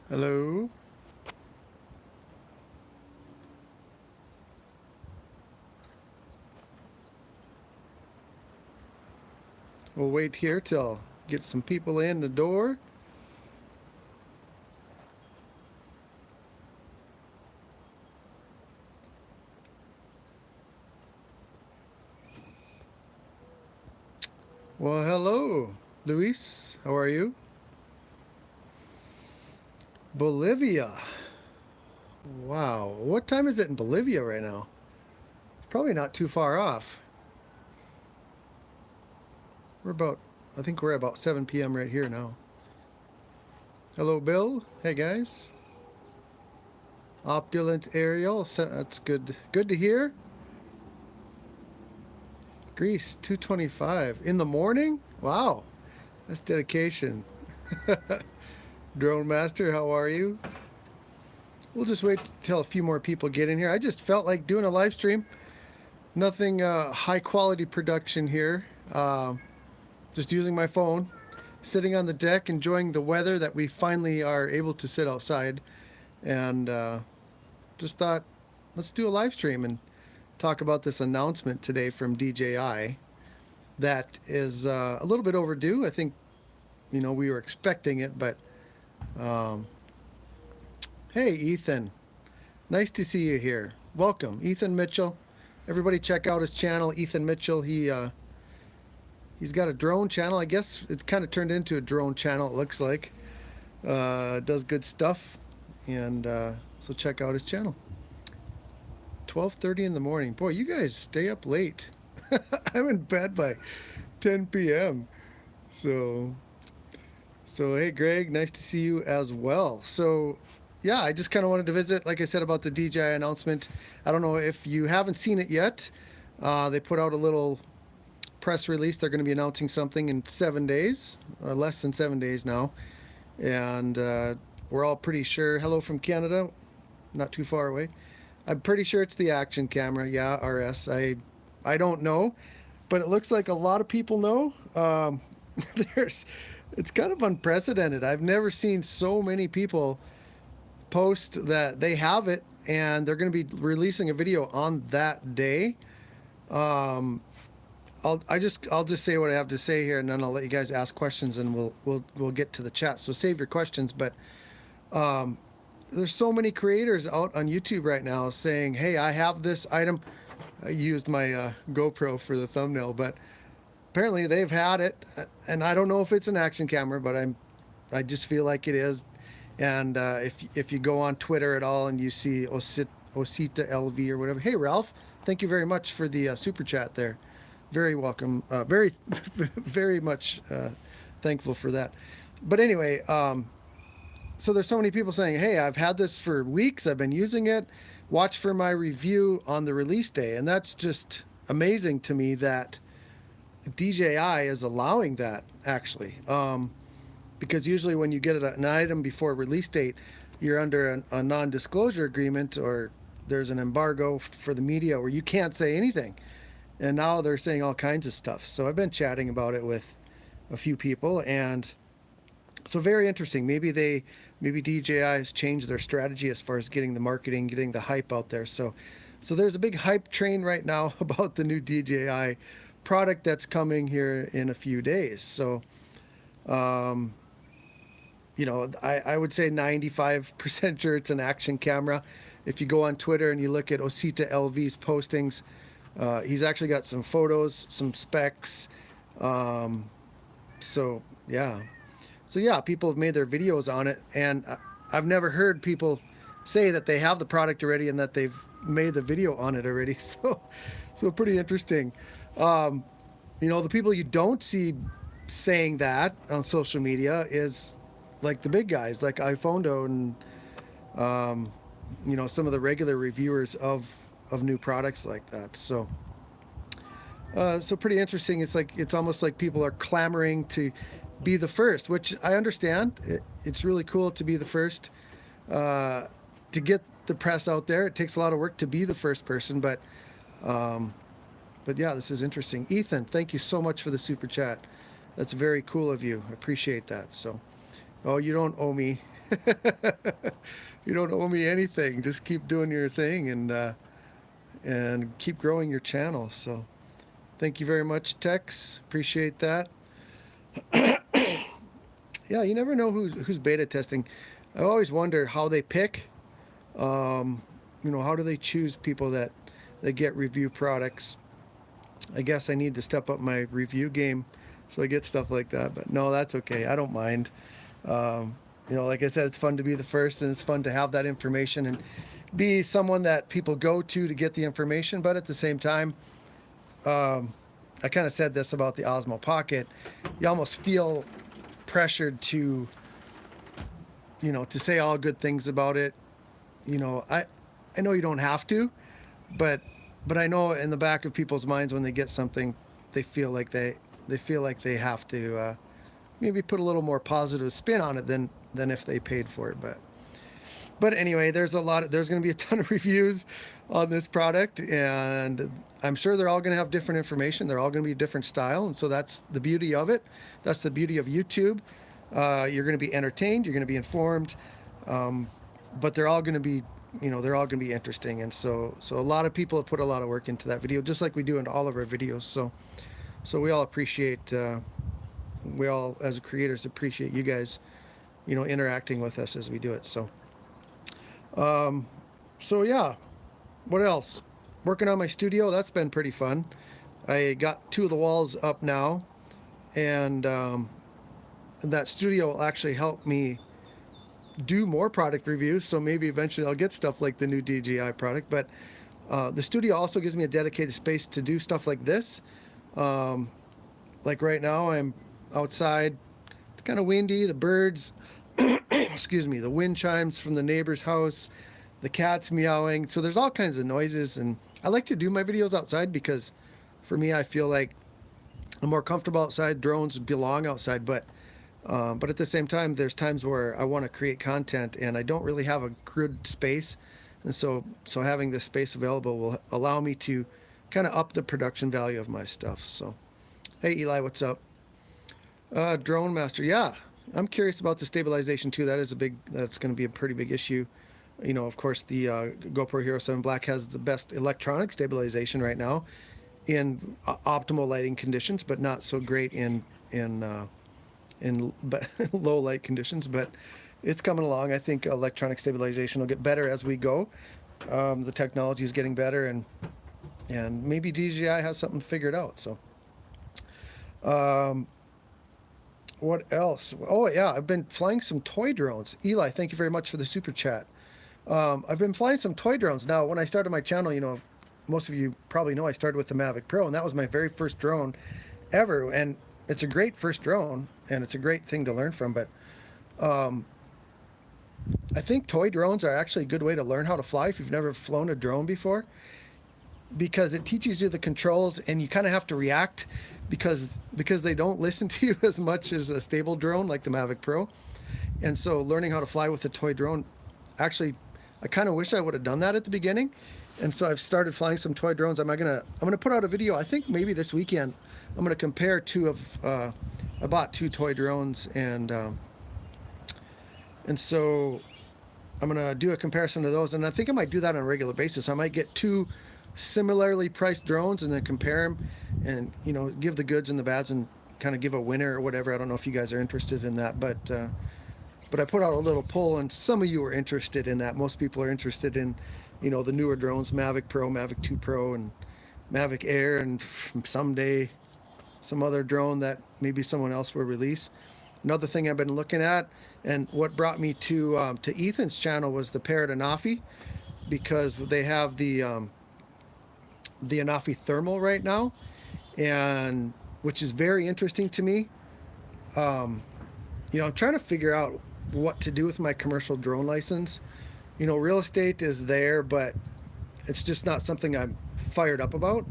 Hello. We'll wait here till get some people in the door. Well, hello, Luis. How are you? Bolivia. Wow. What time is it in Bolivia right now? It's probably not too far off. I think we're about 7 p.m. right here now. Hello, Bill. Hey, guys. Opulent Ariel. That's good. Good to hear. Greece, 2:25 in the morning. Wow, that's dedication. Drone Master, how are you? We'll just wait till a few more people get in here. I just felt like doing a live stream. Nothing high quality production here. Just using my phone, sitting on the deck, enjoying the weather that we finally are able to sit outside, and just thought, let's do a live stream and talk about this announcement today from DJI that is a little bit overdue. I think, we were expecting it, but hey, Ethan, nice to see you here. Welcome, Ethan Mitchell. Everybody check out his channel, Ethan Mitchell. He's got a drone channel. I guess it kind of turned into a drone channel, it looks like. Does good stuff, and so check out his channel. 12:30 in the morning. Boy, you guys stay up late. I'm in bed by 10 p.m. So hey, Greg, nice to see you as well. So yeah, I just kind of wanted to visit, like I said, about the DJI announcement. I don't know if you haven't seen it yet. They put out a little press release. They're going to be announcing something in 7 days, or less than 7 days now. And we're all pretty sure. Hello from Canada, not too far away. I'm pretty sure it's the action camera. Yeah, RS. I don't know, but it looks like a lot of people know. It's kind of unprecedented. I've never seen so many people post that they have it and they're going to be releasing a video on that day. I'll just say what I have to say here, and then I'll let you guys ask questions, and we'll get to the chat. So save your questions, but there's so many creators out on YouTube right now saying, hey, I have this item. I used my GoPro for the thumbnail, but apparently they've had it, and I don't know if it's an action camera, but I just feel like it is. And if you go on Twitter at all and you see Osita LV or whatever, hey Ralph, thank you very much for the super chat there. Very welcome. Very very much thankful for that. But anyway, so there's so many people saying, hey, I've had this for weeks, I've been using it, watch for my review on the release day. And that's just amazing to me that DJI is allowing that, actually. Because usually when you get an item before release date, you're under a non-disclosure agreement, or there's an embargo for the media where you can't say anything. And now they're saying all kinds of stuff. So I've been chatting about it with a few people, and so very interesting. Maybe DJI has changed their strategy as far as getting the marketing, getting the hype out there. So there's a big hype train right now about the new DJI product that's coming here in a few days. So, I would say 95% sure it's an action camera. If you go on Twitter and you look at Osita LV's postings, he's actually got some photos, some specs. So yeah, people have made their videos on it, and I've never heard people say that they have the product already and that they've made the video on it already. So pretty interesting. The people you don't see saying that on social media is like the big guys, like iPhondo and some of the regular reviewers of new products like that. So pretty interesting. It's almost like people are clamoring to be the first, which I understand. It's really cool to be the first, to get the press out there. It takes a lot of work to be the first person, but yeah, this is interesting. Ethan, thank you so much for the super chat. That's very cool of you. I appreciate that. So, oh, you don't owe me. You don't owe me anything. Just keep doing your thing and keep growing your channel. So thank you very much, Tex. Appreciate that. Yeah, you never know who's beta testing. I always wonder how they pick. How do they choose people that get review products? I guess I need to step up my review game so I get stuff like that. But no, that's okay. I don't mind. Like I said, it's fun to be the first, and it's fun to have that information and be someone that people go to get the information. But at the same time, I kind of said this about the Osmo Pocket. You almost feel pressured to say all good things about it. I know you don't have to, but I know in the back of people's minds when they get something, they feel like they have to maybe put a little more positive spin on it than if they paid for it. But anyway, there's going to be a ton of reviews on this product, and I'm sure they're all going to have different information. They're all going to be a different style, and so that's the beauty of it. That's the beauty of YouTube. You're going to be entertained. You're going to be informed, but they're all going to be interesting. And so a lot of people have put a lot of work into that video, just like we do in all of our videos. So we all appreciate. We all, as creators, appreciate you guys, interacting with us as we do it. So yeah, what else? Working on my studio. That's been pretty fun. I got 2 of the walls up now, and that studio will actually help me do more product reviews. So maybe eventually I'll get stuff like the new DJI product. But the studio also gives me a dedicated space to do stuff like this. Like right now, I'm outside. It's kind of windy. The birds, excuse me, the wind chimes from the neighbor's house, the cat's meowing. So there's all kinds of noises, and I like to do my videos outside because for me, I feel like I'm more comfortable outside. Drones belong outside, but at the same time, there's times where I want to create content and I don't really have a good space. And so having this space available will allow me to kind of up the production value of my stuff. So, hey, Eli, what's up? Drone Master. Yeah, I'm curious about the stabilization too. That's going to be a pretty big issue. Of course, the GoPro Hero 7 Black has the best electronic stabilization right now in optimal lighting conditions, but not so great in low light conditions. But it's coming along. I think electronic stabilization will get better as we go. The technology is getting better, and maybe DJI has something figured out. So, what else? Oh yeah, I've been flying some toy drones. Eli, thank you very much for the super chat. I've been flying some toy drones. Now, when I started my channel, most of you probably know I started with the Mavic Pro, and that was my very first drone ever. And it's a great first drone, and it's a great thing to learn from. But I think toy drones are actually a good way to learn how to fly if you've never flown a drone before, because it teaches you the controls, and you kind of have to react because they don't listen to you as much as a stable drone like the Mavic Pro. And so learning how to fly with a toy drone, actually, I kind of wish I would have done that at the beginning. And so I've started flying some toy drones. I'm gonna put out a video, I think maybe this weekend. I'm gonna compare I bought 2 toy drones, and so I'm gonna do a comparison to those, and I think I might do that on a regular basis. I might get 2 similarly priced drones and then compare them, and give the goods and the bads and kind of give a winner or whatever. I don't know if you guys are interested in that, but I put out a little poll, and some of you are interested in that. Most people are interested in the newer drones, Mavic Pro, Mavic 2 Pro, and Mavic Air, and someday some other drone that maybe someone else will release. Another thing I've been looking at, and what brought me to Ethan's channel, was the Parrot Anafi, because they have the Anafi Thermal right now, and which is very interesting to me. I'm trying to figure out what to do with my commercial drone license. Real estate is there, but it's just not something I'm fired up about.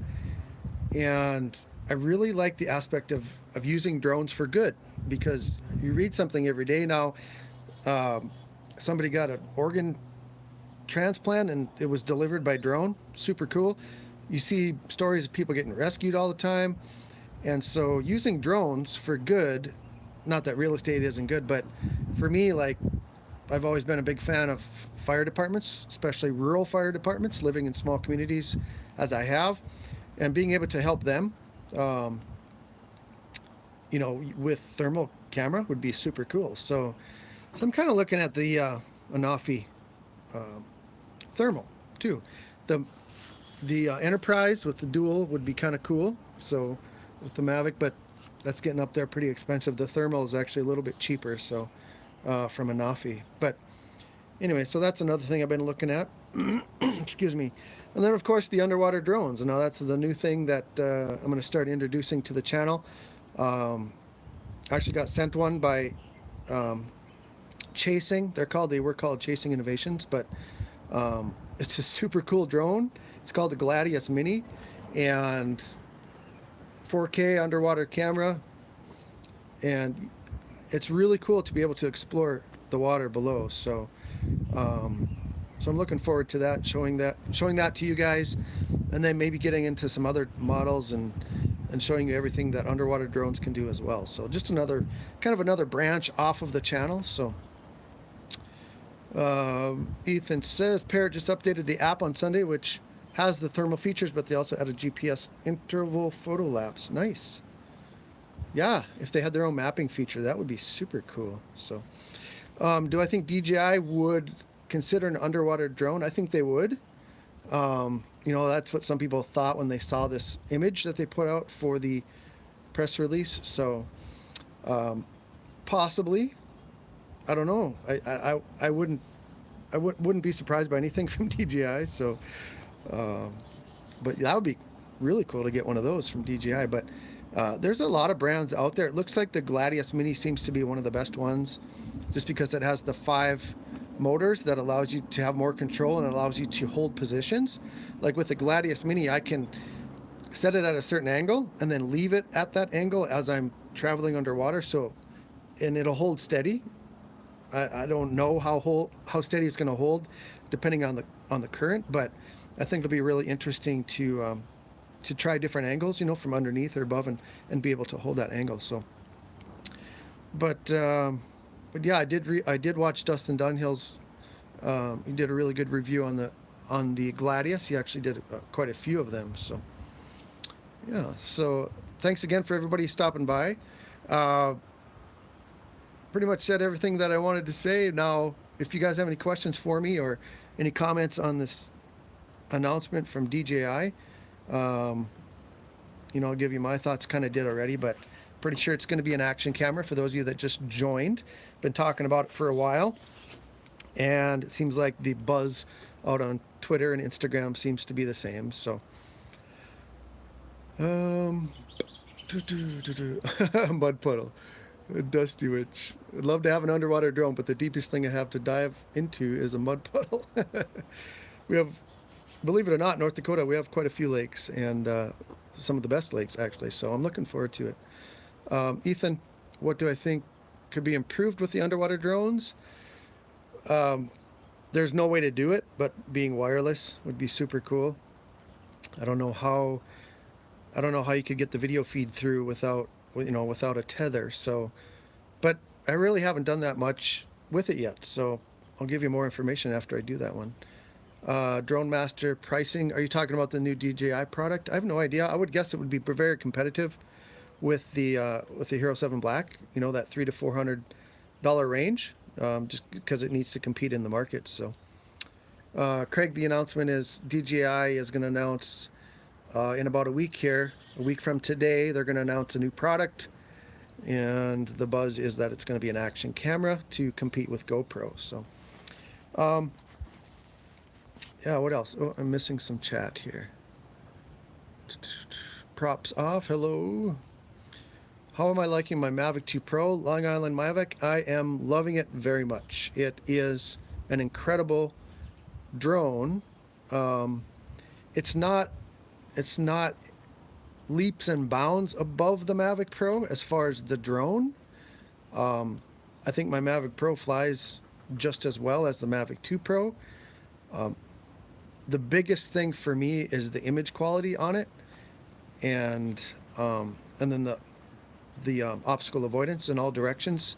And I really like the aspect of using drones for good, because you read something every day now. Somebody got an organ transplant and it was delivered by drone. Super cool. You see stories of people getting rescued all the time. And so using drones for good, not that real estate isn't good, but for me, like, I've always been a big fan of fire departments, especially rural fire departments, living in small communities as I have, and being able to help them, um, with thermal camera would be super cool. So I'm kind of looking at the Anafi thermal too. The Enterprise with the dual would be kind of cool. So with the Mavic, but that's getting up there pretty expensive. The thermal is actually a little bit cheaper. So from Anafi, but anyway, so that's another thing I've been looking at. Excuse me. And then of course the underwater drones. Now that's the new thing that I'm going to start introducing to the channel. I actually got sent one by Chasing. They were called Chasing Innovations, but it's a super cool drone. It's called the Gladius Mini, and 4K underwater camera, and it's really cool to be able to explore the water below. So so I'm looking forward to that, showing that to you guys, and then maybe getting into some other models and showing you everything that underwater drones can do as well. So just another branch off of the channel. So Ethan says Parrot just updated the app on Sunday, which has the thermal features, but they also added GPS interval photo lapse. Nice. Yeah, if they had their own mapping feature, that would be super cool. So do I think DJI would consider an underwater drone? I think they would. That's what some people thought when they saw this image that they put out for the press release. So possibly, I don't know. I wouldn't be surprised by anything from DJI. So, but that would be really cool to get one of those from DJI. But there's a lot of brands out there. It looks like the Gladius Mini seems to be one of the best ones, just because it has the 5 motors that allows you to have more control and allows you to hold positions. Like with the Gladius Mini, I can set it at a certain angle and then leave it at that angle as I'm traveling underwater. And it'll hold steady. I don't know how steady it's going to hold, depending on the current. But I think it'll be really interesting to try different angles, from underneath or above, and be able to hold that angle. So, but yeah, I did watch Dustin Dunhill's. He did a really good review on the Gladius. He actually did quite a few of them. So yeah. So thanks again for everybody stopping by. Pretty much said everything that I wanted to say. Now, if you guys have any questions for me or any comments on this announcement from DJI, I'll give you my thoughts. Kind of did already, but pretty sure it's going to be an action camera for those of you that just joined. Been talking about it for a while, and it seems like the buzz out on Twitter and Instagram seems to be the same. So, mud puddle. Dusty Witch. I'd love to have an underwater drone, but the deepest thing I have to dive into is a mud puddle. We have, believe it or not, North Dakota, we have quite a few lakes, and some of the best lakes, actually. So I'm looking forward to it. Ethan, what do I think could be improved with the underwater drones? There's no way to do it, but being wireless would be super cool. I don't know how you could get the video feed through without a tether. So, but I really haven't done that much with it yet. So I'll give you more information after I do that one. Drone Master pricing. Are you talking about the new DJI product? I have no idea. I would guess it would be very competitive with the Hero 7 Black. That $300 to $400 range, just because it needs to compete in the market. So, Craig, the announcement is DJI is going to announce in about a week here. A week from today, they're going to announce a new product, and the buzz is that it's going to be an action camera to compete with GoPro. So, yeah, what else? Oh, I'm missing some chat here. Props off. Hello. How am I liking my Mavic 2 Pro Long Island Mavic? I am loving it very much. It is an incredible drone. It's not leaps and bounds above the Mavic Pro as far as the drone. I think my Mavic Pro flies just as well as the Mavic 2 Pro. The biggest thing for me is the image quality on it, and then the obstacle avoidance in all directions.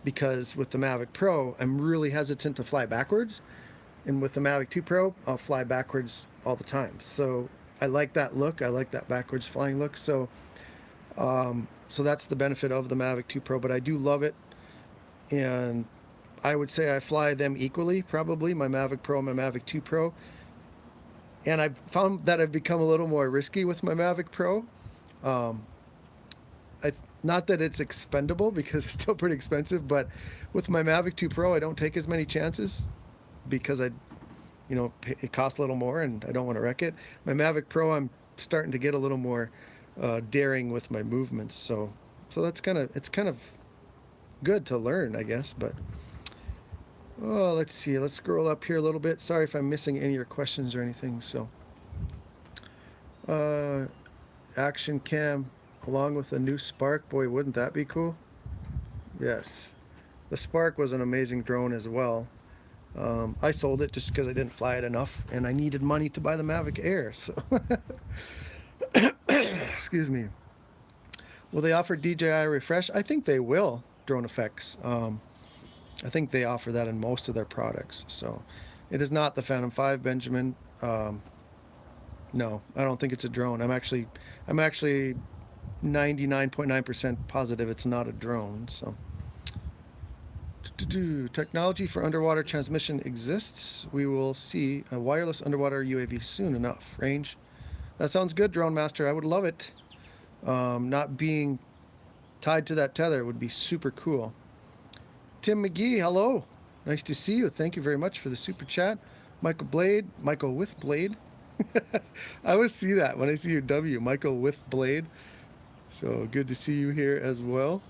because with the Mavic Pro, I'm really hesitant to fly backwards. And with the Mavic 2 Pro, I'll fly backwards all the time. So I like that look. I like that backwards flying look. So, so that's the benefit of the Mavic 2 Pro, but I do love it. And I would say I fly them equally, probably, my Mavic Pro and my Mavic 2 Pro. And I've found that I've become a little more risky with my Mavic Pro. Not that it's expendable, because it's still pretty expensive, but with my Mavic 2 Pro, I don't take as many chances because it costs a little more and I don't want to wreck it. My Mavic Pro, I'm starting to get a little more daring with my movements. So it's kind of good to learn, I guess. But let's see. Let's scroll up here a little bit. Sorry if I'm missing any of your questions or anything. So, action cam along with a new Spark. Boy, wouldn't that be cool? Yes. The Spark was an amazing drone as well. I sold it just because I didn't fly it enough, and I needed money to buy the Mavic Air. So, excuse me. Will they offer DJI refresh? I think they will. Drone Effects. I think they offer that in most of their products. So, it is not the Phantom 5, Benjamin. No, I don't think it's a drone. I'm actually 99.9% positive it's not a drone. So, technology for underwater transmission exists. We will see a wireless underwater UAV soon enough. Range. That sounds good, Drone Master. I would love it. Not being tied to that tether would be super cool. Tim McGee, hello. Nice to see you. Thank you very much for the super chat. Michael with Blade. I always see that when I see your W, Michael with Blade. So good to see you here as well.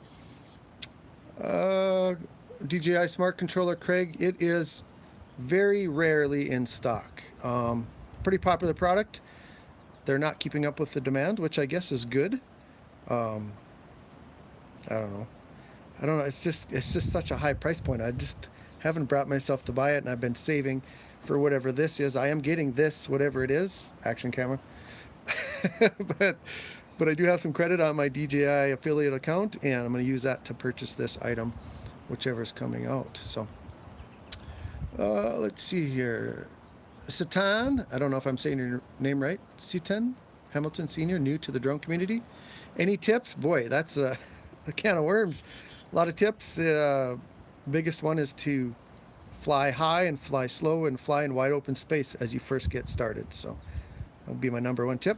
DJI Smart Controller, Craig, it is very rarely in stock. Pretty popular product. They're not keeping up with the demand, which I guess is good. I don't know. It's just such a high price point. I just haven't brought myself to buy it, and I've been saving for whatever this is. I am getting this, whatever it is, action camera. But I do have some credit on my DJI affiliate account, and I'm going to use that to purchase this item, whichever is coming out. So, let's see here. Satan, I don't know if I'm saying your name right. Satan Hamilton Sr., new to the drone community. Any tips? Boy, that's a can of worms. A lot of tips. Biggest one is to fly high and fly slow and fly in wide open space as you first get started. So that'll be my number one tip.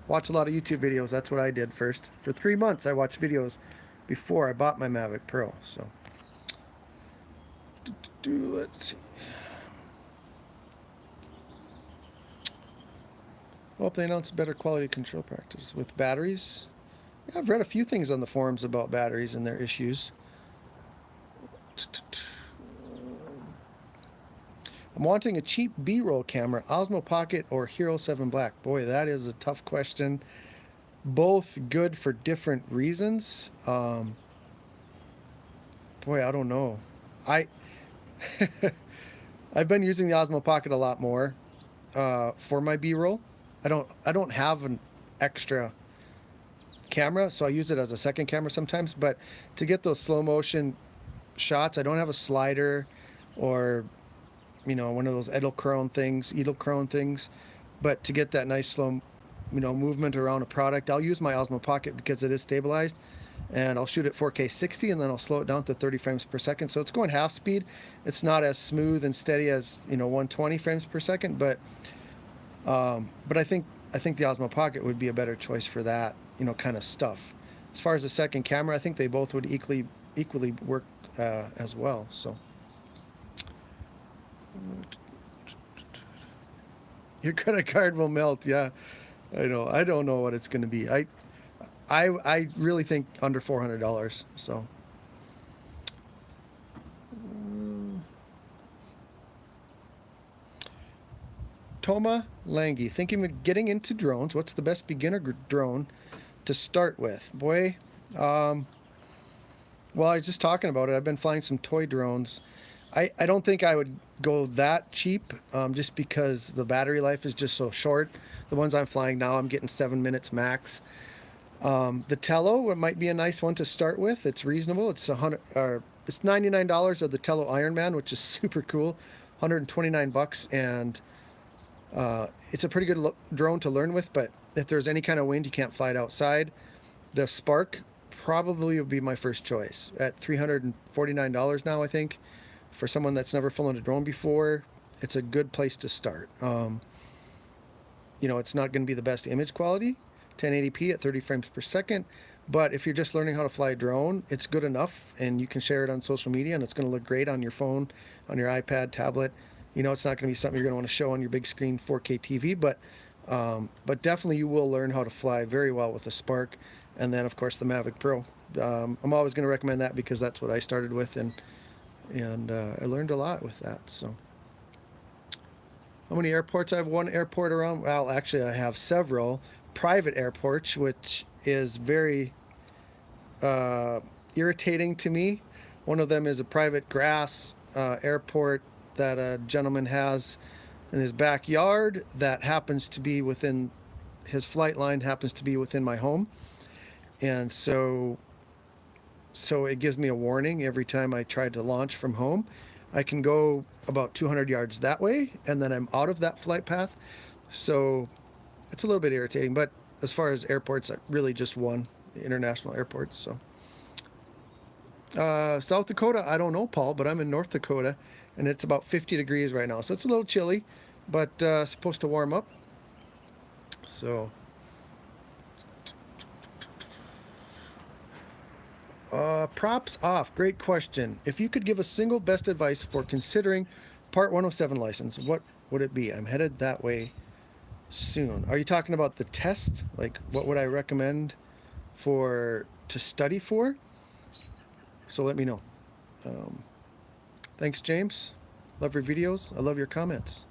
Watch a lot of YouTube videos. That's what I did first. For 3 months, I watched videos before I bought my Mavic Pro. So let's see. Well, they announced better quality control practice with batteries. Yeah, I've read a few things on the forums about batteries and their issues. I'm wanting a cheap B-roll camera, Osmo Pocket or Hero 7 Black. Boy, that is a tough question. Both good for different reasons. Boy, I don't know. I've been using the Osmo Pocket a lot more for my B-roll. I don't have an extra camera, so I use it as a second camera sometimes. But to get those slow motion shots, I don't have a slider or one of those Edelkrone things. But to get that nice slow movement around a product, I'll use my Osmo Pocket because it is stabilized, and I'll shoot at 4K 60, and then I'll slow it down to 30 frames per second. So it's going half speed. It's not as smooth and steady as 120 frames per second, but I think the Osmo Pocket would be a better choice for that kind of stuff. As far as the second camera, I think they both would equally work as well. So your credit card will melt. Yeah, I know. I don't know what it's going to be. I really think under $400. So. Toma Lange, thinking of getting into drones. What's the best beginner drone to start with? Boy, well, I was just talking about it. I've been flying some toy drones. I don't think I would go that cheap, just because the battery life is just so short. The ones I'm flying now, I'm getting 7 minutes max. The Tello, it might be a nice one to start with. It's reasonable. It's it's $99 of the Tello Ironman, which is super cool. 129 bucks, and it's a pretty good drone to learn with. But if there's any kind of wind, you can't fly it outside. The Spark probably would be my first choice at $349 now, I think. For someone that's never flown a drone before, it's a good place to start. It's not going to be the best image quality, 1080p at 30 frames per second, but if you're just learning how to fly a drone, it's good enough, and you can share it on social media, and it's going to look great on your phone, on your iPad, tablet. It's not going to be something you're going to want to show on your big screen 4K TV, but definitely you will learn how to fly very well with a Spark, and then of course the Mavic Pro. I'm always going to recommend that because that's what I started with, and I learned a lot with that. So, how many airports? I have one airport around. Well, actually, I have several private airports, which is very irritating to me. One of them is a private grass airport that a gentleman has in his backyard that happens to be within his flight line, happens to be within my home, and so it gives me a warning every time I try to launch from home. I can go about 200 yards that way, and then I'm out of that flight path. So it's a little bit irritating, but as far as airports, really just one international airport. So South Dakota, I don't know, Paul, but I'm in North Dakota, and it's about 50 degrees right now. So it's a little chilly, but supposed to warm up. So props off. Great question. If you could give a single best advice for considering Part 107 license, what would it be? I'm headed that way soon. Are you talking about the test? Like, what would I recommend to study for? So let me know. Thanks, James. Love your videos. I love your comments.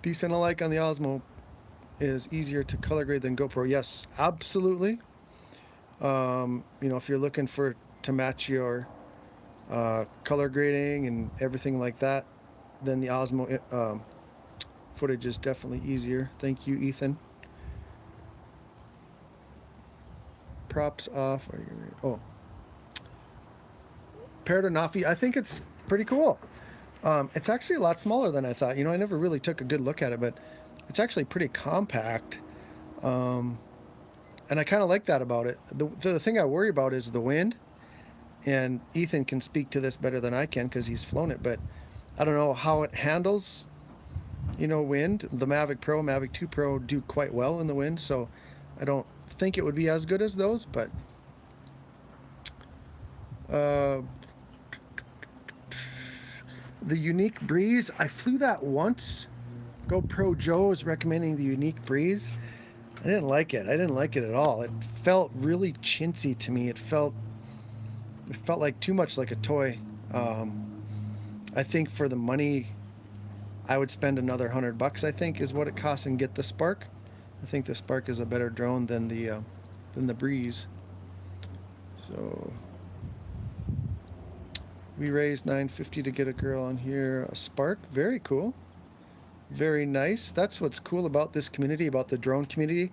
Decent alike on the Osmo is easier to color grade than GoPro. Yes, absolutely. If you're looking to match your color grading and everything like that, then the Osmo footage is definitely easier. Thank you, Ethan. Props off. Paradanafi. I think it's pretty cool. It's actually a lot smaller than I thought. I never really took a good look at it, but it's actually pretty compact. And I kind of like that about it. The thing I worry about is the wind, and Ethan can speak to this better than I can because he's flown it, but I don't know how it handles, wind. The Mavic Pro, Mavic 2 Pro do quite well in the wind, so I don't think it would be as good as those, but the Unique Breeze, I flew that once. GoPro Joe is recommending the Unique Breeze. I didn't like it. I didn't like it at all. It felt really chintzy to me. It felt like too much like a toy. I think for the money, I would spend another $100. I think is what it costs and get the Spark. I think the Spark is a better drone than the Breeze. So we raised $950 to get a girl on here. A Spark, very cool. Very nice. That's what's cool about this community, about the drone community.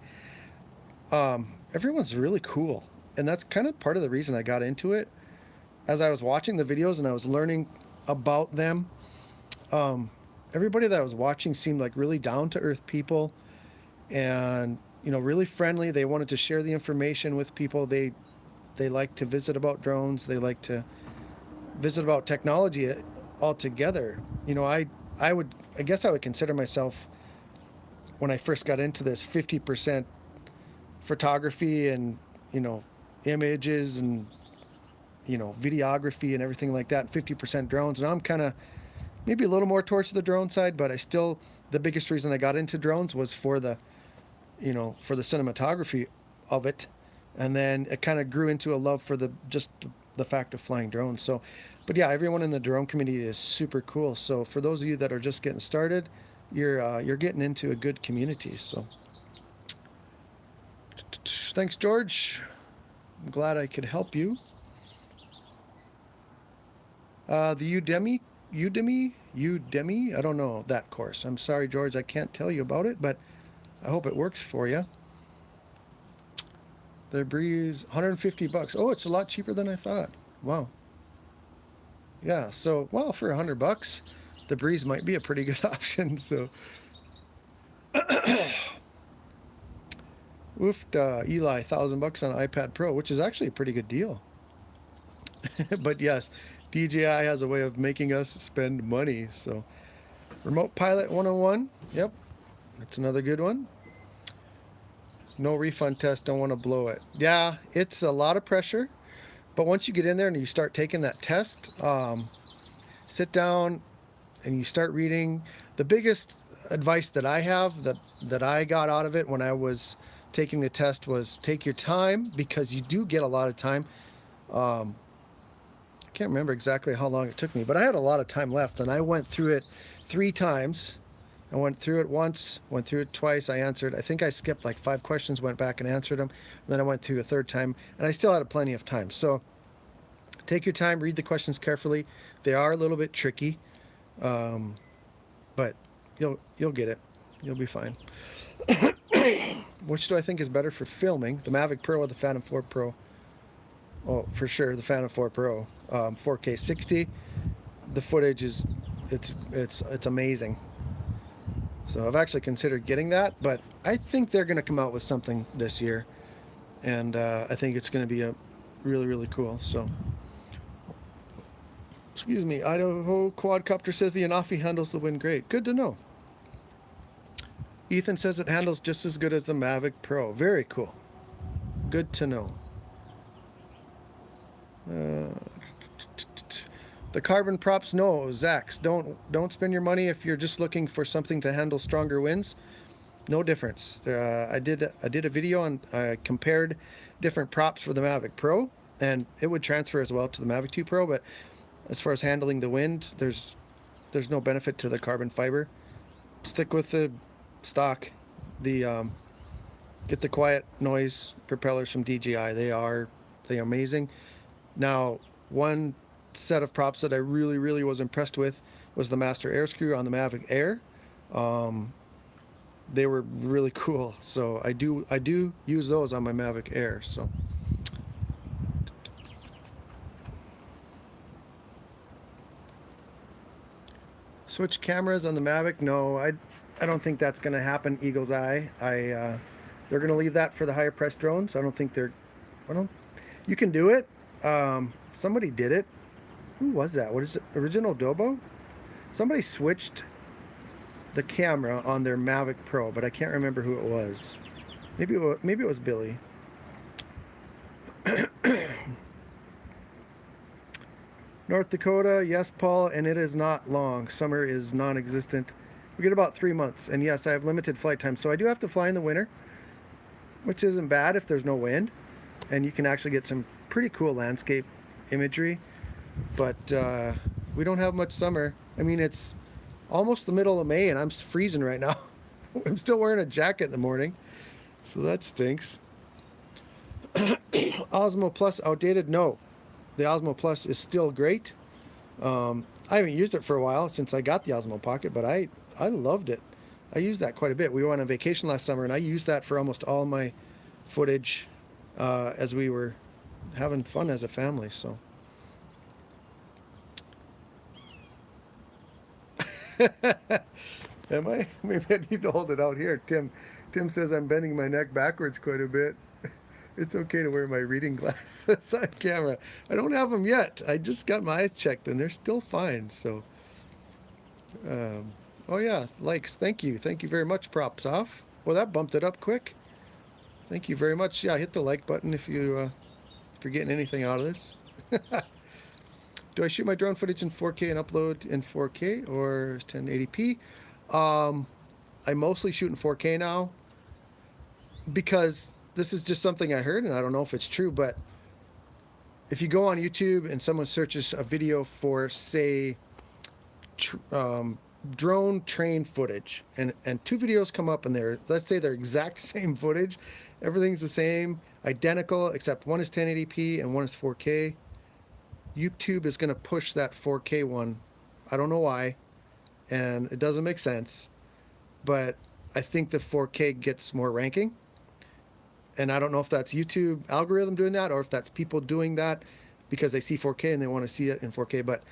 Everyone's really cool, and that's kind of part of the reason I got into it. As I was watching the videos and I was learning about them, everybody that I was watching seemed like really down-to-earth people, and really friendly. They wanted to share the information with people. They like to visit about drones. They like to visit about technology altogether. I guess I would consider myself, when I first got into this, 50% photography and, images and, videography and everything like that, 50% drones. And I'm kind of maybe a little more towards the drone side, but the biggest reason I got into drones was for the cinematography of it. And then it kind of grew into a love for just the fact of flying drones. So, but yeah, everyone in the drone community is super cool. So for those of you that are just getting started, you're getting into a good community. So thanks, George. I'm glad I could help you. The Udemy, I don't know that course. I'm sorry, George, I can't tell you about it, but I hope it works for you. The Breeze, $150. Oh, it's a lot cheaper than I thought. Wow. Yeah, so, well, for $100, the Breeze might be a pretty good option. So, woofed Eli, $1,000 on iPad Pro, which is actually a pretty good deal. But yes, DJI has a way of making us spend money. So, Remote Pilot 101. Yep, that's another good one. No refund test, don't want to blow it. Yeah, it's a lot of pressure. But once you get in there and you start taking that test, sit down and you start reading. The biggest advice that I have that I got out of it when I was taking the test was take your time, because you do get a lot of time. I can't remember exactly how long it took me, but I had a lot of time left, and I went through it 3 times. I went through it once, went through it twice. I answered, I think I skipped like 5 questions, went back and answered them. Then I went through a 3rd time, and I still had plenty of time. So take your time, read the questions carefully. They are a little bit tricky, but you'll get it. You'll be fine. Which do I think is better for filming, the Mavic Pro or the Phantom 4 Pro? Oh, for sure, the Phantom 4 Pro. 4K 60. The footage is, it's amazing. So I've actually considered getting that, but I think they're going to come out with something this year, and I think it's going to be a really, really cool. So, excuse me, Idaho Quadcopter says the Anafi handles the wind great. Good to know. Ethan says it handles just as good as the Mavic Pro. Very cool. Good to know. The carbon props, no, Zax, don't spend your money if you're just looking for something to handle stronger winds. No difference. I did a video on, I compared different props for the Mavic Pro, and it would transfer as well to the Mavic 2 Pro, but as far as handling the wind, there's no benefit to the carbon fiber. Stick with the stock. Get the quiet noise propellers from DJI. They're amazing. Now, one set of props that I really, really was impressed with was the Master Air Screw on the Mavic Air. They were really cool. So I do use those on my Mavic Air. So switch cameras on the Mavic? No, I don't think that's going to happen. Eagle's Eye. They're going to leave that for the higher priced drones. I don't think you can do it. Somebody did it. Who was that? What is it? Original Dobo? Somebody switched the camera on their Mavic Pro, but I can't remember who it was. Maybe it was Billy. North Dakota, yes, Paul, and it is not long. Summer is non-existent. We get about 3 months, and yes, I have limited flight time, so I do have to fly in the winter, which isn't bad if there's no wind, and you can actually get some pretty cool landscape imagery. But we don't have much summer. I mean, it's almost the middle of May, and I'm freezing right now. I'm still wearing a jacket in the morning, so that stinks. Osmo Plus outdated? No, the Osmo Plus is still great. I haven't used it for a while since I got the Osmo Pocket, but I loved it. I used that quite a bit. We went on vacation last summer, and I used that for almost all my footage as we were having fun as a family. So. Am I? Maybe I need to hold it out here. Tim says I'm bending my neck backwards quite a bit. It's okay to wear my reading glasses on camera. I don't have them yet. I just got my eyes checked, and they're still fine. So, oh yeah, likes. Thank you very much. Props off. Well, that bumped it up quick. Thank you very much. Yeah, hit the like button if you're getting anything out of this. Do I shoot my drone footage in 4K and upload in 4K or 1080p? I mostly shoot in 4K now because this is just something I heard, and I don't know if it's true, but if you go on YouTube and someone searches a video for, say, drone train footage, and 2 videos come up, and let's say they're exact same footage, everything's the same, identical, except one is 1080p and one is 4K. YouTube is going to push that 4K one. I don't know why, and it doesn't make sense, but I think the 4K gets more ranking. And I don't know if that's YouTube algorithm doing that or if that's people doing that because they see 4K and they want to see it in 4K. But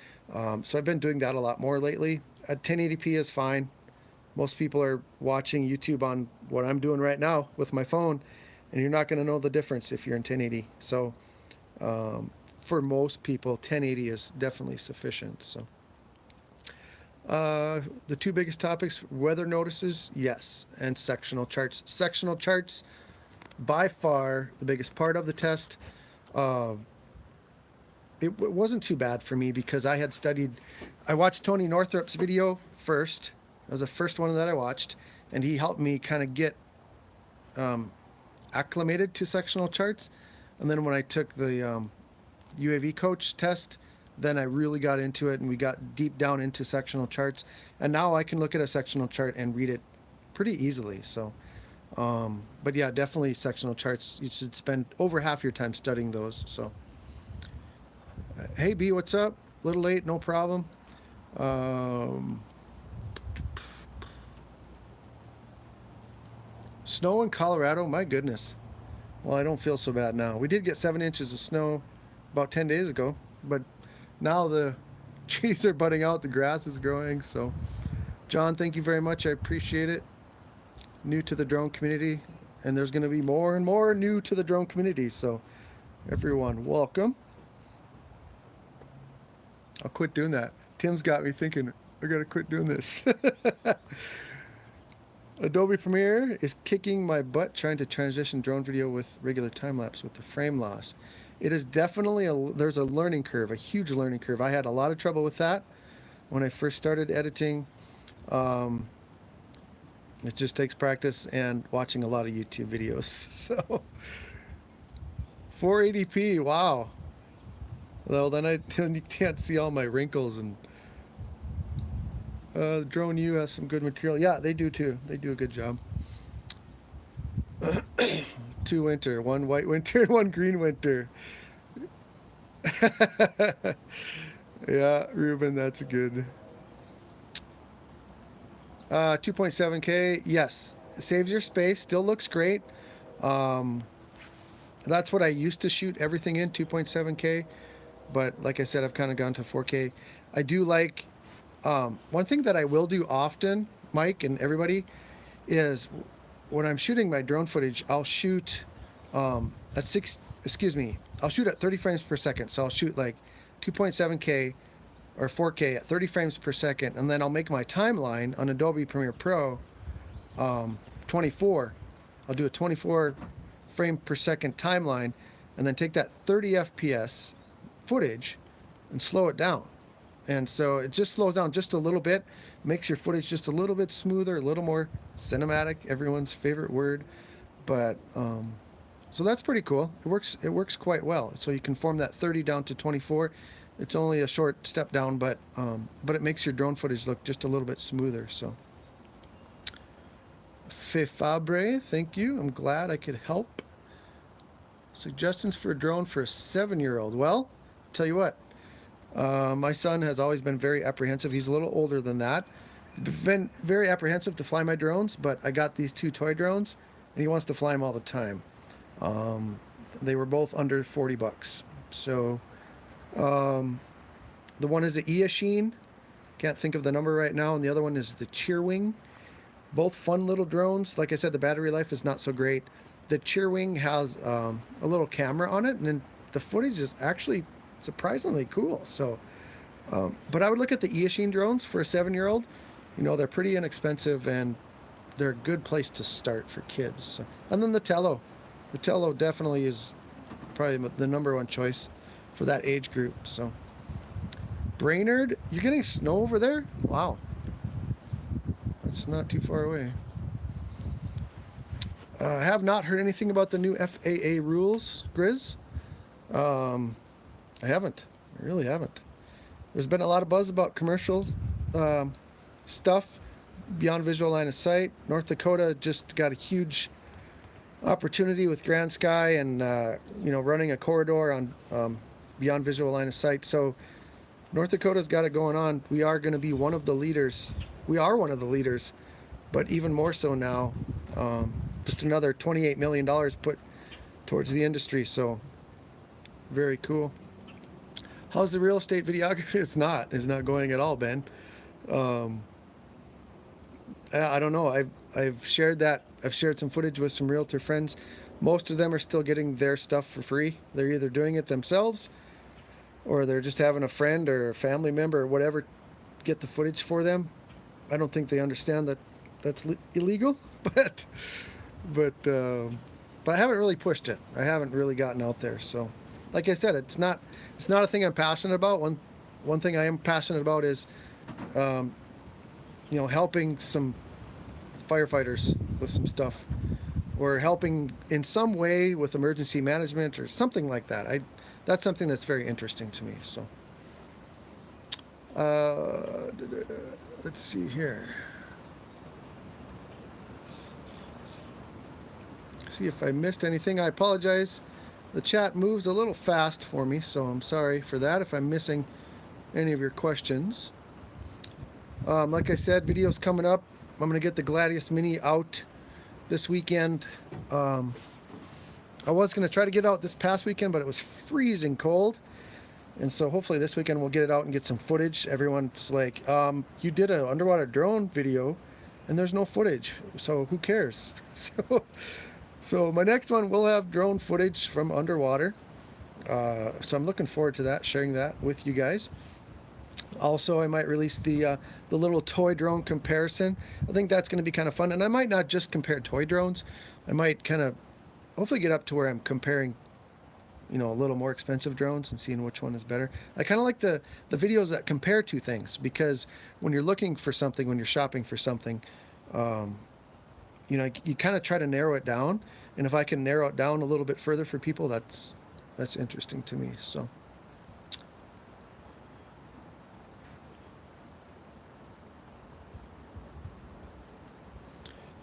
so I've been doing that a lot more lately. 1080p is fine. Most people are watching YouTube on what I'm doing right now with my phone, and you're not going to know the difference if you're in 1080. So for most people, 1080 is definitely sufficient. So the two biggest topics: weather notices, yes, and sectional charts. Sectional charts, by far the biggest part of the test. It wasn't too bad for me because I had studied. I watched Tony Northrup's video first. That was the first one that I watched, and he helped me kind of get acclimated to sectional charts. And then when I took the UAV coach test, then I really got into it, and we got deep down into sectional charts. And now I can look at a sectional chart and read it pretty easily. So, but yeah, definitely sectional charts. You should spend over half your time studying those. So. Hey B, what's up? A little late, no problem. Snow in Colorado, my goodness. Well, I don't feel so bad now. We did get 7 inches of snow about 10 days ago, but now the trees are budding out, the grass is growing. So, John, thank you very much. I appreciate it. New to the drone community, and there's going to be more and more new to the drone community. So, everyone, welcome. I'll quit doing that. Tim's got me thinking, I gotta quit doing this. Adobe Premiere is kicking my butt trying to transition drone video with regular time lapse with the frame loss. It is definitely there's a learning curve, a huge learning curve. I had a lot of trouble with that when I first started editing. It just takes practice and watching a lot of YouTube videos. So 480p, wow. Well, then you can't see all my wrinkles. And Drone U has some good material. Yeah, they do too. They do a good job. 2 winter, 1 white winter, 1 green winter. Yeah, Ruben, that's good. 2.7K, yes, it saves your space. Still looks great. That's what I used to shoot everything in, 2.7K. But like I said, I've kind of gone to 4K. I do like, one thing that I will do often, Mike and everybody, is when I'm shooting my drone footage, I'll shoot I'll shoot at 30 frames per second. So I'll shoot like 2.7K or 4K at 30 frames per second. And then I'll make my timeline on Adobe Premiere Pro 24. I'll do a 24 frame per second timeline and then take that 30 FPS footage and slow it down. And so it just slows down just a little bit, makes your footage just a little bit smoother, a little more cinematic, everyone's favorite word. But so that's pretty cool. It works quite well. So you can form that 30 down to 24. It's only a short step down, but it makes your drone footage look just a little bit smoother. So Fabre, thank you. I'm glad I could help. Suggestions for a drone for a 7-year-old. Well, I'll tell you what. My son has always been very apprehensive. He's a little older than that. Been very apprehensive to fly my drones, but I got these 2 toy drones, and he wants to fly them all the time. They were both under 40 bucks. So the one is the Eachine. Can't think of the number right now, and the other one is the Cheerwing. Both fun little drones. Like I said, the battery life is not so great. The Cheerwing has a little camera on it, and then the footage is actually surprisingly cool. So, but I would look at the Eachine drones for a 7-year-old. You know, they're pretty inexpensive and they're a good place to start for kids. So, and then the Tello. The Tello definitely is probably the #1 choice for that age group. So, Brainerd, you're getting snow over there? Wow. That's not too far away. I have not heard anything about the new FAA rules, Grizz. I haven't. I really haven't. There's been a lot of buzz about commercial stuff beyond visual line of sight. North Dakota just got a huge opportunity with Grand Sky and running a corridor on beyond visual line of sight. So North Dakota's got it going on. We are going to be one of the leaders. We are one of the leaders, but even more so now. Just another $28 million put towards the industry. So very cool. How's the real estate videography? It's not going at all, Ben. Um, I don't know. I've shared that. I've shared some footage with some realtor friends. Most of them are still getting their stuff for free. They're either doing it themselves, or they're just having a friend or a family member or whatever get the footage for them. I don't think they understand that that's illegal, but I haven't really pushed it. I haven't really gotten out there. So, like I said, it's not a thing I'm passionate about. One thing I am passionate about is, helping some firefighters with some stuff, or helping in some way with emergency management or something like that. That's something that's very interesting to me. So, let's see here. See if I missed anything. I apologize. The chat moves a little fast for me, so I'm sorry for that if I'm missing any of your questions. Like I said, videos coming up. I'm going to get the Gladius Mini out this weekend. I was going to try to get out this past weekend, but it was freezing cold. And so hopefully this weekend we'll get it out and get some footage. Everyone's like, you did an underwater drone video and there's no footage, so who cares? So my next one will have drone footage from underwater. So I'm looking forward to that, sharing that with you guys. Also, I might release the little toy drone comparison. I think that's going to be kind of fun. And I might not just compare toy drones. I might kind of hopefully get up to where I'm comparing, a little more expensive drones and seeing which one is better. I kind of like the videos that compare two things, because when you're looking for something, when you're shopping for something, you kind of try to narrow it down. And if I can narrow it down a little bit further for people, that's interesting to me. So.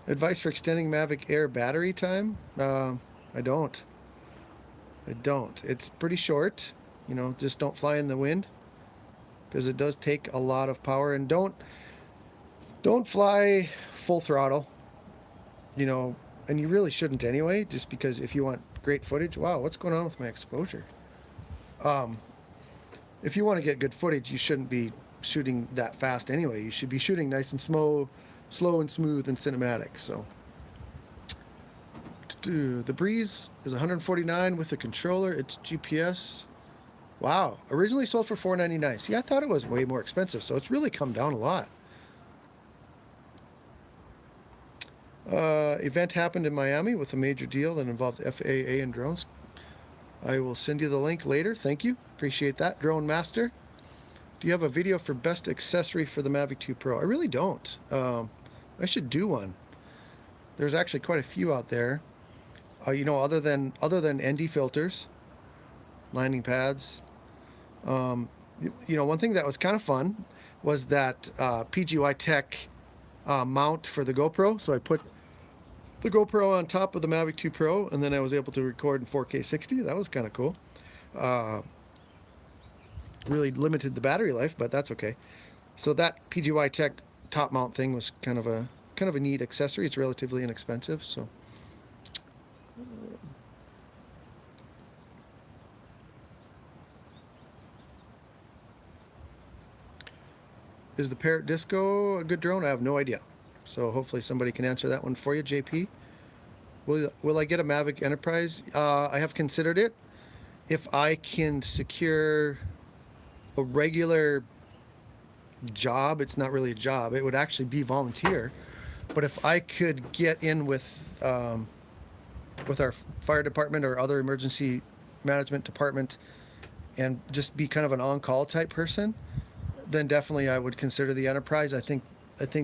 Advice for extending Mavic Air battery time? I don't. It's pretty short. Just don't fly in the wind, because it does take a lot of power. And don't fly full throttle. And you really shouldn't anyway, just because if you want great footage. Wow, what's going on with my exposure? If you want to get good footage, you shouldn't be shooting that fast anyway. You should be shooting nice and slow and smooth and cinematic. So the Breeze is 149 with the controller. It's GPS. Wow, originally sold for $499. See, I thought it was way more expensive, so it's really come down a lot. Event happened in Miami with a major deal that involved FAA and drones. I will send you the link later. Thank you. Appreciate that, Drone Master. Do you have a video for best accessory for the Mavic 2 Pro? I really don't. I should do one. There's actually quite a few out there. Other than ND filters, landing pads. One thing that was kind of fun was that PGY Tech mount for the GoPro. So I put the GoPro on top of the Mavic 2 Pro, and then I was able to record in 4K 60. That was kind of cool. Really limited the battery life, but that's okay. So that PGY Tech top mount thing was kind of a neat accessory. It's relatively inexpensive, so. Is the Parrot Disco a good drone? I have no idea. So hopefully somebody can answer that one for you, JP. Will I get a Mavic Enterprise? I have considered it. If I can secure a regular job, it's not really a job. It would actually be volunteer. But if I could get in with our fire department or other emergency management department and just be kind of an on-call type person, then definitely I would consider the Enterprise. I think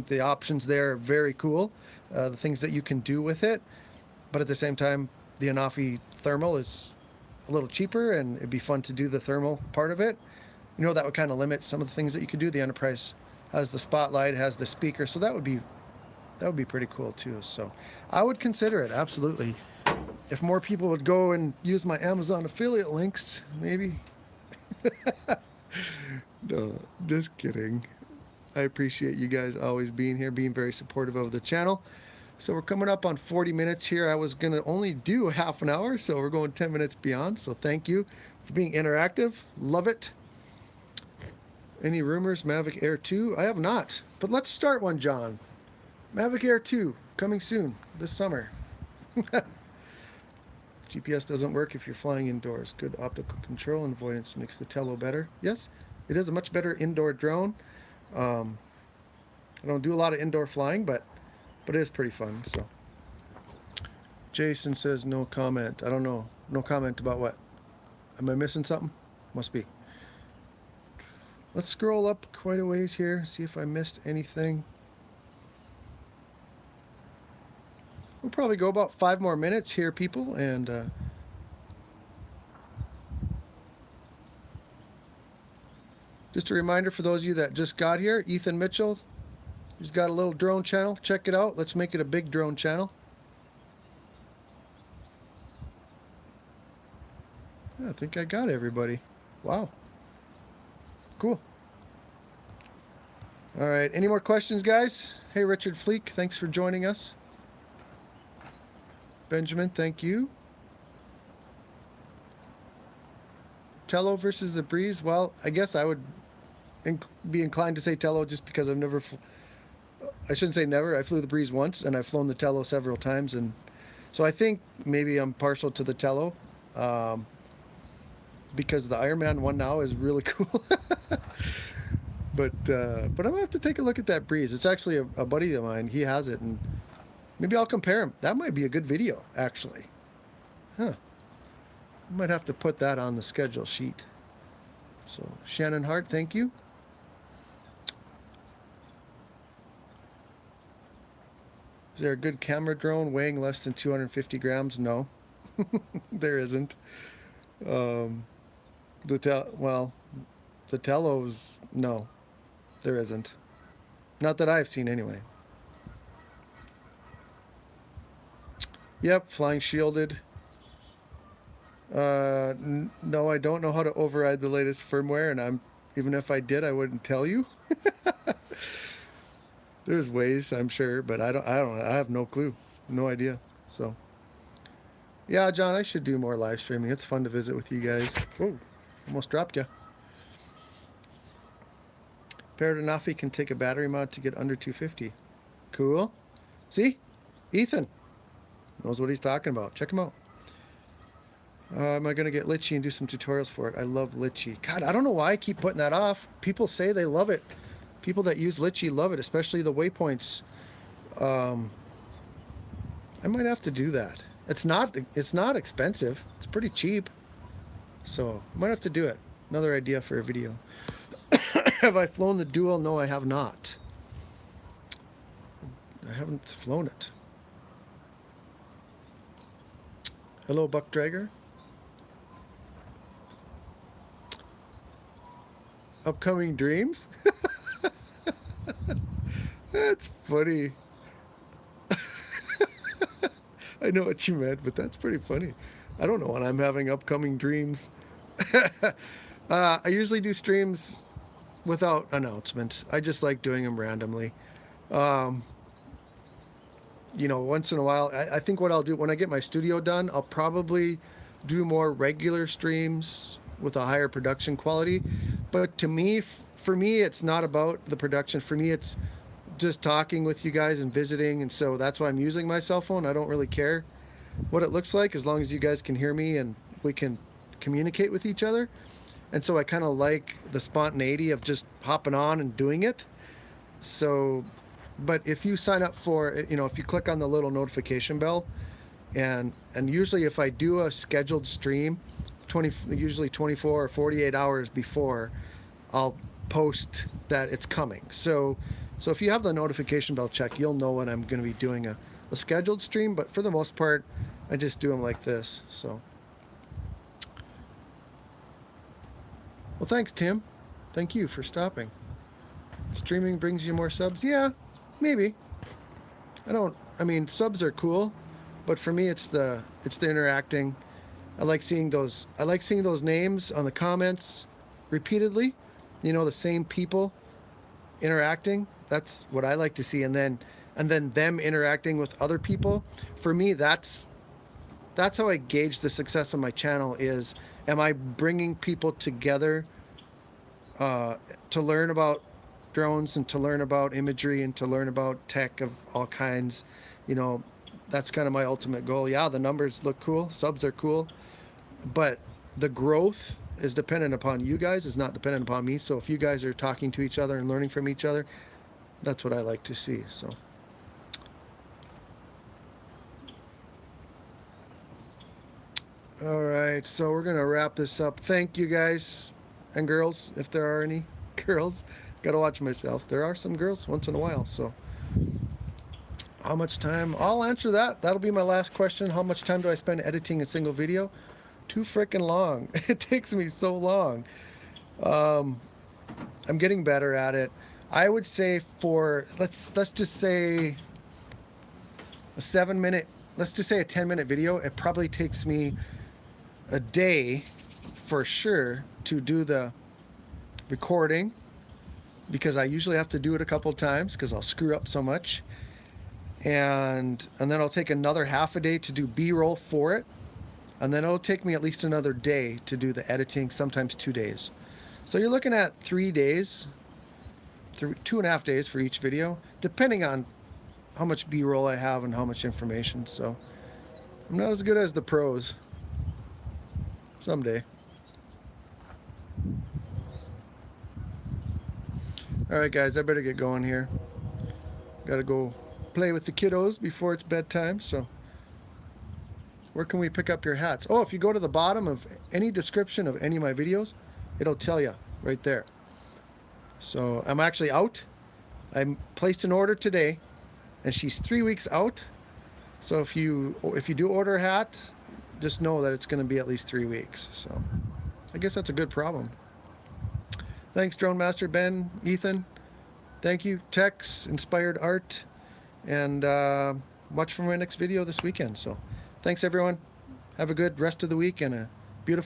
the options there are very cool, the things that you can do with it. But at the same time, the Anafi thermal is a little cheaper, and it'd be fun to do the thermal part of it. That would kind of limit some of the things that you could do. The Enterprise has the spotlight, has the speaker, so that would be pretty cool too. So I would consider it, absolutely. If more people would go and use my Amazon affiliate links, maybe. No, just kidding. I appreciate you guys always being here, being very supportive of the channel. So we're coming up on 40 minutes here. I was going to only do half an hour, so we're going 10 minutes beyond. So thank you for being interactive. Love it. Any rumors? Mavic Air 2? I have not. But let's start one, John. Mavic Air 2 coming soon this summer. GPS doesn't work if you're flying indoors. Good optical control and avoidance makes the tello better. Yes, it is a much better indoor drone. I don't do a lot of indoor flying, but it is pretty fun. So Jason says no comment. I don't know. No comment about what? Am I missing something? Must be. Let's scroll up quite a ways here, see if I missed anything. We'll probably go about 5 more minutes here, people, and just a reminder for those of you that just got here, Ethan Mitchell, he's got a little drone channel. Check it out. Let's make it a big drone channel. I think I got everybody. Wow. Cool. All right. Any more questions, guys? Hey, Richard Fleek, thanks for joining us. Benjamin, thank you. Tello versus the Breeze. Well, I guess I would be inclined to say Tello just because I've never... I shouldn't say never. I flew the Breeze once, and I've flown the Tello several times. And so I think maybe I'm partial to the Tello because the Ironman one now is really cool. But I'm going to have to take a look at that Breeze. It's actually a buddy of mine. He has it, and maybe I'll compare them. That might be a good video, actually. Huh. I might have to put that on the schedule sheet. So, Shannon Hart, thank you. Is there a good camera drone weighing less than 250 grams? No, there isn't. The Tellos, no, there isn't. Not that I've seen anyway. Yep, flying shielded. No, I don't know how to override the latest firmware, and even if I did, I wouldn't tell you. There's ways, I'm sure, but I have no clue, no idea. So, yeah, John, I should do more live streaming. It's fun to visit with you guys. Whoa, almost dropped you. Paradanafi can take a battery mod to get under 250. Cool. See, Ethan knows what he's talking about. Check him out. Am I going to get Litchi and do some tutorials for it? I love Litchi. God, I don't know why I keep putting that off. People say they love it. People that use Litchi love it, especially the waypoints. I might have to do that. It's not expensive. It's pretty cheap. So I might have to do it. Another idea for a video. Have I flown the Dual? No, I have not. I haven't flown it. Hello, Buck Dragger. Upcoming dreams? That's funny. I know what you meant, but that's pretty funny. I don't know when I'm having upcoming dreams. I usually do streams without announcement. I just like doing them randomly. You know, once in a while, I think what I'll do when I get my studio done, I'll probably do more regular streams with a higher production quality. But to me, for me, it's not about the production. For me, it's just talking with you guys and visiting. And so that's why I'm using my cell phone. I don't really care what it looks like as long as you guys can hear me and we can communicate with each other. And so I kind of like the spontaneity of just hopping on and doing it. So, but if you sign up for, you know, if you click on the little notification bell, and usually if I do a scheduled stream, usually 24 or 48 hours before, I'll post that it's coming. So if you have the notification bell check, you'll know when I'm going to be doing a scheduled stream. But for the most part, I just do them like this. So, well, thanks, Tim. Thank you for stopping. Streaming brings you more subs? Yeah, maybe. I mean, subs are cool, but for me, it's the interacting. I like seeing those names on the comments repeatedly. You know, the same people interacting. That's what I like to see. And then and then them interacting with other people. For me, that's how I gauge the success of my channel is, am I bringing people together to learn about drones and to learn about imagery and to learn about tech of all kinds. You know, that's kind of my ultimate goal. Yeah, the numbers look cool, subs are cool, but the growth is dependent upon you guys, is not dependent upon me. So if you guys are talking to each other and learning from each other, that's what I like to see. So all right, so we're gonna wrap this up. Thank you guys and girls, if there are any girls. Gotta watch myself. There are some girls once in a while. So how much time? I'll answer that. That'll be my last question. How much time do I spend editing a single video? Too freaking long. It takes me so long. I'm getting better at it. I would say for let's just say a 7-minute, let's just say a 10-minute video, it probably takes me a day for sure to do the recording, because I usually have to do it a couple times because I'll screw up so much, and then I'll take another half a day to do B-roll for it, and then it'll take me at least another day to do the editing, sometimes 2 days. So you're looking at 3 days, 2.5 days for each video, depending on how much B-roll I have and how much information. So I'm not as good as the pros. Someday. All right, guys, I better get going here. Gotta go play with the kiddos before it's bedtime. So where can we pick up your hats? Oh, if you go to the bottom of any description of any of my videos, it'll tell you right there. So I'm actually out. I placed an order today, and she's 3 weeks out. So if you do order a hat, just know that it's going to be at least 3 weeks. So I guess that's a good problem. Thanks, Drone Master Ben, Ethan. Thank you, Tex, Inspired Art, and watch for my next video this weekend. So thanks, everyone. Have a good rest of the week and a